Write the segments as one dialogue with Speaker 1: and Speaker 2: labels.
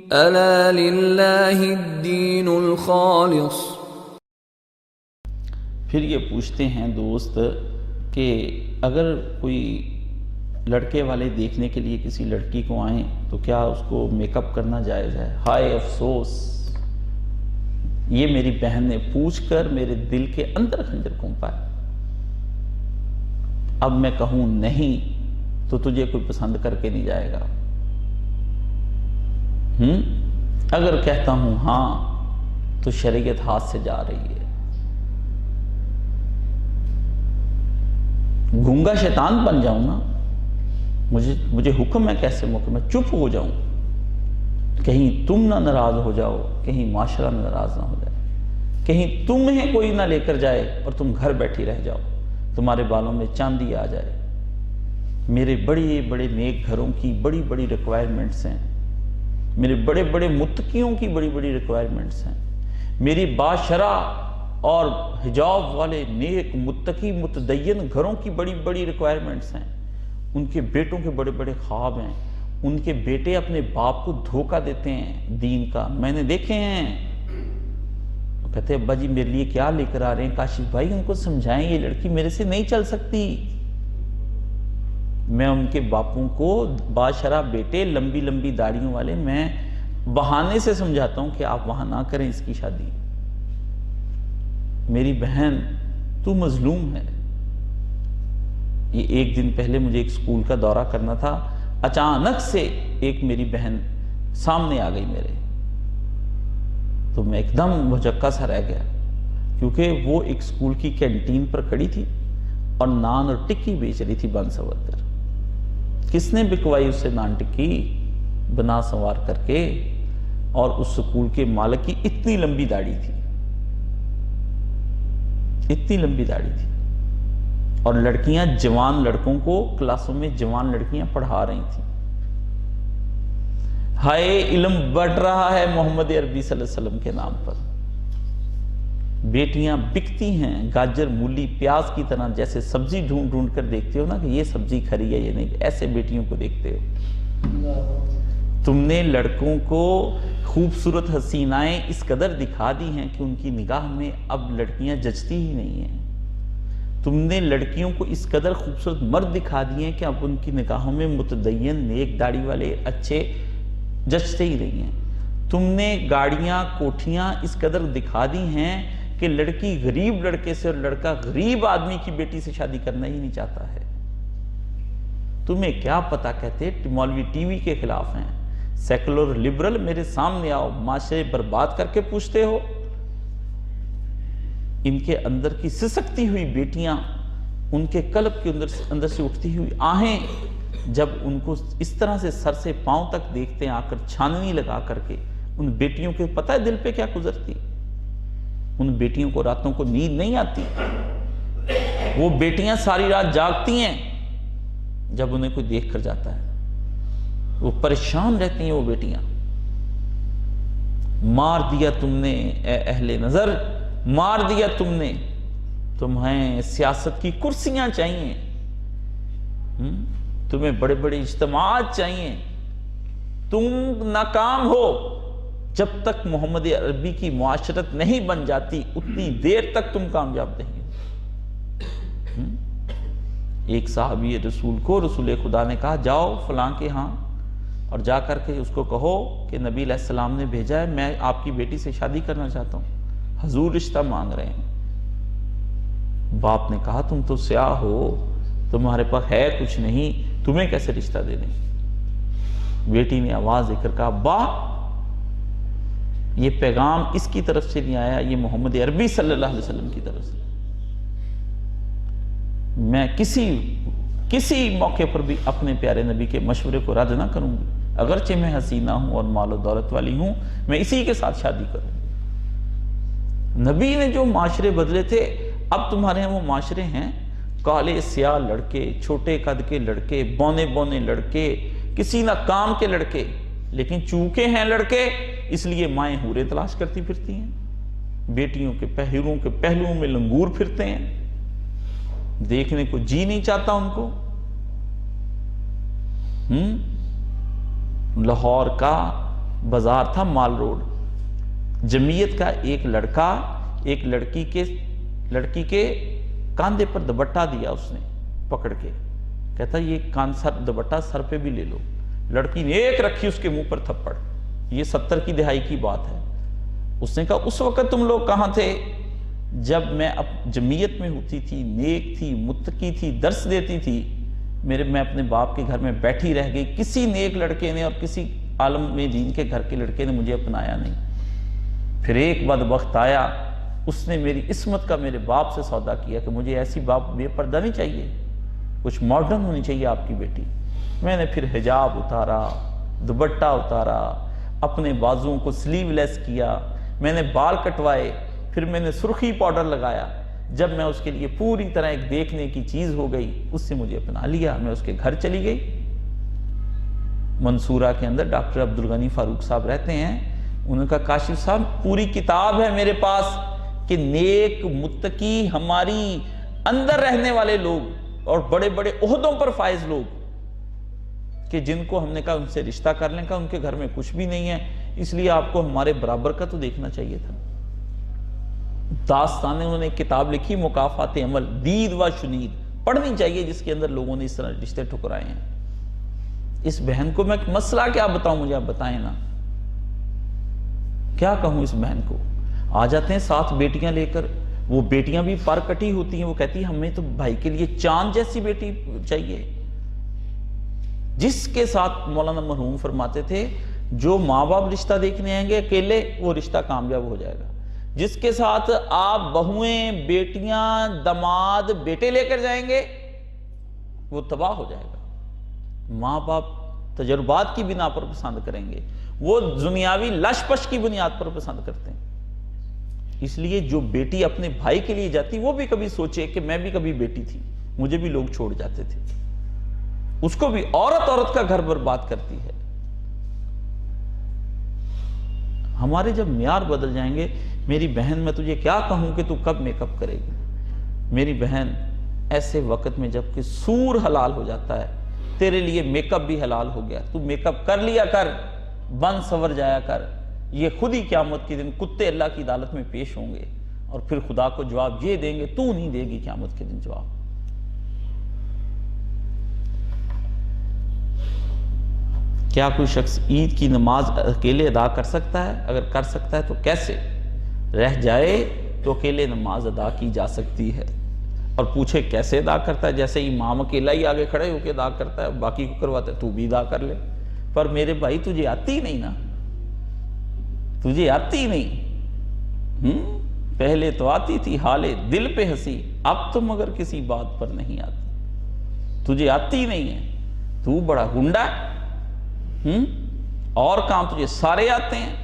Speaker 1: ألا لله الدين الخالص۔
Speaker 2: پھر یہ پوچھتے ہیں دوست کہ اگر کوئی لڑکے والے دیکھنے کے لیے کسی لڑکی کو آئیں تو کیا اس کو میک اپ کرنا جائز ہے؟ ہائے افسوس، یہ میری بہن نے پوچھ کر میرے دل کے اندر خنجر گھونپا ہے۔ اب میں کہوں نہیں تو تجھے کوئی پسند کر کے نہیں جائے گا، اگر کہتا ہوں ہاں تو شریعت ہاتھ سے جا رہی ہے۔ گونگا شیطان بن جاؤں نا، مجھے حکم ہے کیسے موقع میں چپ ہو جاؤں؟ کہیں تم نہ ناراض ہو جاؤ، کہیں معاشرہ ناراض نہ ہو جائے، کہیں تمہیں کوئی نہ لے کر جائے اور تم گھر بیٹھی رہ جاؤ، تمہارے بالوں میں چاندی آ جائے۔ میرے بڑے بڑے نیک گھروں کی بڑی بڑی ریکوائرمنٹس ہیں، میرے بڑے بڑے متقیوں کی بڑی بڑی ریکوائرمنٹس ہیں، میری باشرع اور حجاب والے نیک متقی متدین گھروں کی بڑی بڑی ریکوائرمنٹس ہیں۔ ان کے بیٹوں کے بڑے بڑے خواب ہیں، ان کے بیٹے اپنے باپ کو دھوکہ دیتے ہیں دین کا، میں نے دیکھے ہیں۔ وہ کہتے ہیں ابا جی میرے لیے کیا لے کر آ رہے ہیں؟ کاشف بھائی ان کو سمجھائیں یہ لڑکی میرے سے نہیں چل سکتی۔ میں ان کے باپوں کو باشرع بیٹے لمبی لمبی داڑھیوں والے میں بہانے سے سمجھاتا ہوں کہ آپ وہاں نہ کریں اس کی شادی۔ میری بہن تو مظلوم ہے۔ یہ ایک دن پہلے مجھے ایک سکول کا دورہ کرنا تھا، اچانک سے ایک میری بہن سامنے آ گئی میرے، تو میں ایک دم مجکا سا رہ گیا، کیونکہ وہ ایک سکول کی کینٹین پر کھڑی تھی اور نان اور ٹکی بیچ رہی تھی بن سنور کر۔ کس نے بکوائی اس سے نان ٹکی بنا سنوار کر کے؟ اور اس سکول کے مالک کی اتنی لمبی داڑھی تھی، اتنی لمبی داڑھی تھی، اور لڑکیاں جوان لڑکوں کو کلاسوں میں جوان لڑکیاں پڑھا رہی تھیں۔ ہائے علم بڑھ رہا ہے محمد عربی صلی اللہ علیہ وسلم کے نام پر، بیٹیاں بکتی ہیں گاجر مولی پیاز کی طرح، جیسے سبزی ڈھونڈ ڈھونڈ کر دیکھتے ہو نا کہ یہ سبزی کھری ہے یہ نہیں، ایسے بیٹیوں کو دیکھتے ہو۔ تم نے لڑکوں کو خوبصورت حسینائیں اس قدر دکھا دی ہیں کہ ان کی نگاہ میں اب لڑکیاں جچتی ہی نہیں ہیں۔ تم نے لڑکیوں کو اس قدر خوبصورت مرد دکھا دیے ہیں کہ اب ان کی نگاہوں میں متدین نیک داڑھی والے اچھے جچتے ہی نہیں ہیں۔ تم نے گاڑیاں کوٹھیاں اس قدر دکھا دی ہیں کہ لڑکی غریب لڑکے سے اور لڑکا غریب آدمی کی بیٹی سے شادی کرنا ہی نہیں چاہتا ہے۔ تمہیں کیا پتا، کہتے مولوی ٹی وی کے خلاف ہیں، سیکولر لبرل، میرے سامنے آؤ، معاشرے برباد کر کے پوچھتے ہو۔ ان کے اندر کی سسکتی ہوئی بیٹیاں، ان کے قلب کے اندر سے اٹھتی ہوئی آہیں، جب ان کو اس طرح سے سر سے پاؤں تک دیکھتے ہیں آ کر چھاننی لگا کر کے، ان بیٹیوں کے پتہ ہے دل پہ کیا گزرتی؟ ان بیٹیوں کو راتوں کو نیند نہیں آتی، وہ بیٹیاں ساری رات جاگتی ہیں جب انہیں کوئی دیکھ کر جاتا ہے، وہ پریشان رہتی ہیں وہ بیٹیاں۔ مار دیا تم نے اے اہل نظر، مار دیا تم نے، تمہیں سیاست کی کرسیاں چاہیے، تمہیں بڑے بڑے اجتماعات چاہیے، تم ناکام ہو۔ جب تک محمد عربی کی معاشرت نہیں بن جاتی اتنی دیر تک تم کامیاب نہیں ہو۔ ایک صحابی رسول کو رسول خدا نے کہا جاؤ فلاں کے ہاں اور جا کر کے اس کو کہو کہ نبی علیہ السلام نے بھیجا ہے، میں آپ کی بیٹی سے شادی کرنا چاہتا ہوں، حضور رشتہ مانگ رہے ہیں۔ باپ نے کہا تم تو سیاہ ہو، تمہارے پاس ہے کچھ نہیں، تمہیں کیسے رشتہ دے دیں؟ بیٹی نے آواز دے کر کہا با، یہ پیغام اس کی طرف سے نہیں آیا، یہ محمد عربی صلی اللہ علیہ وسلم کی طرف سے۔ میں کسی موقع پر بھی اپنے پیارے نبی کے مشورے کو رد نہ کروں گی، اگرچہ میں حسینہ ہوں اور مال و دولت والی ہوں، میں اسی کے ساتھ شادی کروں گی۔ نبی نے جو معاشرے بدلے تھے، اب تمہارے ہاں وہ معاشرے ہیں، کالے سیاہ لڑکے، چھوٹے قد کے لڑکے، بونے بونے لڑکے، کسی نہ کام کے لڑکے، لیکن چونکہ ہیں لڑکے اس لیے مائیں حوریں تلاش کرتی پھرتی ہیں، بیٹیوں کے پہلوؤں میں لنگور پھرتے ہیں، دیکھنے کو جی نہیں چاہتا ان کو۔ لاہور کا بازار تھا مال روڈ، جمعیت کا ایک لڑکا ایک لڑکی کے کاندھے پر دوپٹہ دیا اس نے پکڑ کے، کہتا یہ دوپٹہ سر پہ بھی لے لو، لڑکی نے ایک رکھی اس کے منہ پر تھپڑ۔ یہ 70 کی دہائی کی بات ہے۔ اس نے کہا اس وقت تم لوگ کہاں تھے جب میں جمعیت میں ہوتی تھی، نیک تھی، متقی تھی، درس دیتی تھی، میں اپنے باپ کے گھر میں بیٹھی رہ گئی، کسی نیک لڑکے نے اور کسی عالم میں دین کے گھر کے لڑکے نے مجھے اپنایا نہیں۔ پھر ایک بدبخت آیا، اس نے میری عصمت کا میرے باپ سے سودا کیا کہ مجھے ایسی باپ بے پردہ نہیں چاہیے، کچھ ماڈرن ہونی چاہیے آپ کی بیٹی۔ میں نے پھر حجاب اتارا، دوپٹہ اتارا، اپنے بازوؤں کو سلیو لیس کیا، میں نے بال کٹوائے، پھر میں نے سرخی پاؤڈر لگایا۔ جب میں اس کے لیے پوری طرح ایک دیکھنے کی چیز ہو گئی، اس سے مجھے اپنا لیا، میں اس کے گھر چلی گئی۔ منصورہ کے اندر ڈاکٹر عبدالغنی فاروق صاحب رہتے ہیں، انہوں نے کہا کاشف صاحب پوری کتاب ہے میرے پاس کہ نیک متقی ہماری اندر رہنے والے لوگ اور بڑے بڑے عہدوں پر فائز لوگ کہ جن کو ہم نے کہا ان سے رشتہ کر لیں، کہا ان کے گھر میں کچھ بھی نہیں ہے، اس لیے آپ کو ہمارے برابر کا تو دیکھنا چاہیے تھا۔ داستان انہوں نے ایک کتاب لکھی مکافات عمل، دید و شنید، پڑھنی چاہیے جس کے اندر لوگوں نے اس طرح رشتے ٹھکرائے ہیں۔ اس بہن کو میں مسئلہ کیا بتاؤں، مجھے آپ بتائیں نا، کیا کہوں اس بہن کو؟ آ جاتے ہیں 7 بیٹیاں لے کر، وہ بیٹیاں بھی پر کٹی ہوتی ہیں، وہ کہتی ہیں ہمیں تو بھائی کے لیے چاند جیسی بیٹی چاہیے، جس کے ساتھ مولانا مرحوم فرماتے تھے جو ماں باپ رشتہ دیکھنے آئیں گے اکیلے وہ رشتہ کامیاب ہو جائے گا، جس کے ساتھ آپ بہویں، بیٹیاں، داماد، بیٹے لے کر جائیں گے وہ تباہ ہو جائے گا۔ ماں باپ تجربات کی بنا پر پسند کریں گے، وہ دنیاوی لش پش کی بنیاد پر پسند کرتے ہیں۔ اس لیے جو بیٹی اپنے بھائی کے لیے جاتی وہ بھی کبھی سوچے کہ میں بھی کبھی بیٹی تھی، مجھے بھی لوگ چھوڑ جاتے تھے، اس کو بھی عورت کا گھر برباد کرتی ہے۔ ہمارے جب معیار بدل جائیں گے، میری بہن میں تجھے کیا کہوں کہ تو کب میک اپ کرے گی؟ میری بہن ایسے وقت میں جب کہ سور حلال ہو جاتا ہے، تیرے لیے میک اپ بھی حلال ہو گیا، تو میک اپ کر لیا کر، بن سور جایا کر، یہ خود ہی قیامت کے دن کتے اللہ کی عدالت میں پیش ہوں گے اور پھر خدا کو جواب یہ دیں گے، تو نہیں دے گی قیامت کے دن جواب۔ کیا کوئی شخص عید کی نماز اکیلے ادا کر سکتا ہے؟ اگر کر سکتا ہے تو کیسے؟ رہ جائے تو اکیلے نماز ادا کی جا سکتی ہے، اور پوچھے کیسے ادا کرتا ہے؟ جیسے امام اکیلا ہی آگے کھڑے ہو کے ادا کرتا ہے، باقی کو کرواتا ہے، تو بھی ادا کر لے۔ پر میرے بھائی تجھے آتی نہیں نا، تجھے آتی نہیں، پہلے تو آتی تھی حالے دل پہ ہنسی، اب تو مگر کسی بات پر نہیں آتی، تجھے آتی نہیں ہے، تو بڑا گنڈا ہے، اور کام تجھے سارے آتے ہیں،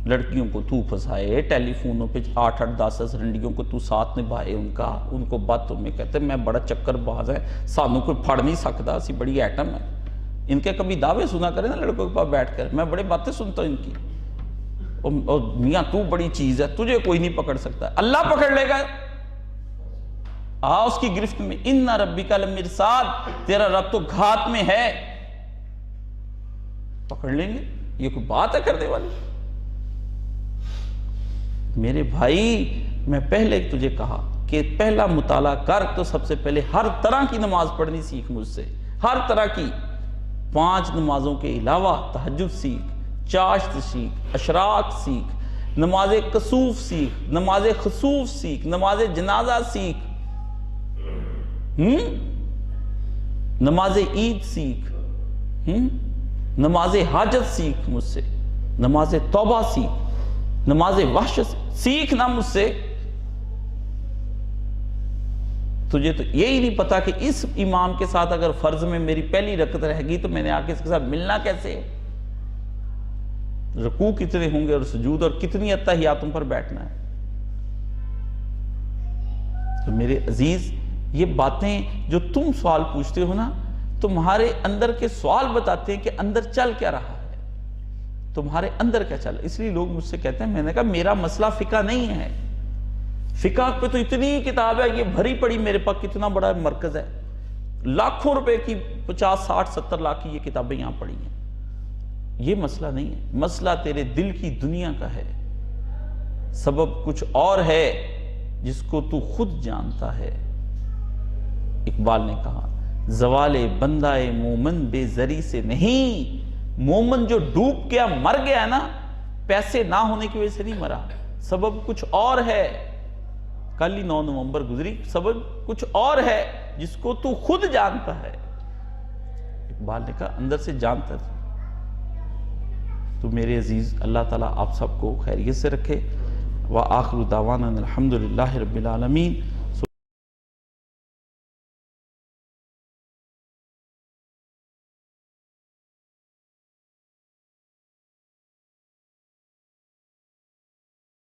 Speaker 2: لڑکیوں کو تو پھنسائے، ٹیلی فونوں پہ 8-8 10 رنڈیوں کو تو ساتھ نبھائے، ان کو باتوں میں کہتے ہیں میں بڑا چکر باز ہے، سانوں کوئی پھڑ نہیں سکتا، اسی بڑی ایٹم ہے۔ ان کے کبھی دعوے سنا کریں نا لڑکوں کے پاس بیٹھ کر، میں بڑے باتیں سنتا ہوں ان کی، اور میاں تو بڑی چیز ہے، تجھے کوئی نہیں پکڑ سکتا، اللہ پکڑ لے گا، اس کی گرفت میں۔ ان ربک للمرصاد، تیرا رب تو گھات میں ہے، پکڑ لیں گے، یہ کوئی بات ہے کرنے والی؟ میرے بھائی میں پہلے تجھے کہا کہ پہلا مطالعہ کر تو سب سے پہلے ہر طرح کی نماز پڑھنی سیکھ مجھ سے، ہر طرح کی، 5 نمازوں کے علاوہ تہجد سیکھ، چاشت سیکھ، اشراق سیکھ، نماز کسوف سیکھ، نماز خسوف سیکھ، نماز جنازہ سیکھ، نماز عید سیکھ، نماز حاجت سیکھ مجھ سے، نماز توبہ سیکھ، نماز وحشت سیکھ نہ مجھ سے۔ تجھے تو یہی نہیں پتا کہ اس امام کے ساتھ اگر فرض میں میری پہلی رکعت رہ گئی تو میں نے آکے اس کے ساتھ ملنا کیسے، رکوع کتنے ہوں گے اور سجود، اور کتنی اتحیاتوں پر بیٹھنا ہے۔ تو میرے عزیز یہ باتیں جو تم سوال پوچھتے ہو نا، تمہارے اندر کے سوال بتاتے ہیں کہ اندر چل کیا رہا ہے، تمہارے اندر کیا چل۔ اس لیے لوگ مجھ سے کہتے ہیں، میں نے کہا میرا مسئلہ فقہ نہیں ہے، فقہ پہ تو اتنی کتاب ہے، یہ بھری پڑی میرے پاس کتنا بڑا مرکز ہے، لاکھوں روپے کی 50 60 70 لاکھ کی یہ کتابیں یہاں پڑی ہیں، یہ مسئلہ نہیں ہے، مسئلہ تیرے دل کی دنیا کا ہے، سبب کچھ اور ہے جس کو تو خود جانتا ہے۔ اقبال نے کہا زوال بندہ مومن بے زری سے نہیں، مومن جو ڈوب گیا مر گیا نا، پیسے نہ ہونے کی وجہ سے نہیں مرا، سبب کچھ اور ہے۔ کل ہی 9 نومبر گزری، سبب کچھ اور ہے جس کو تو خود جانتا ہے۔ اقبال نے کہا اندر سے جانتا تھا۔ تو میرے عزیز، اللہ تعالیٰ آپ سب کو خیریت سے رکھے۔ وآخر دعوانا الحمدللہ رب العالمین۔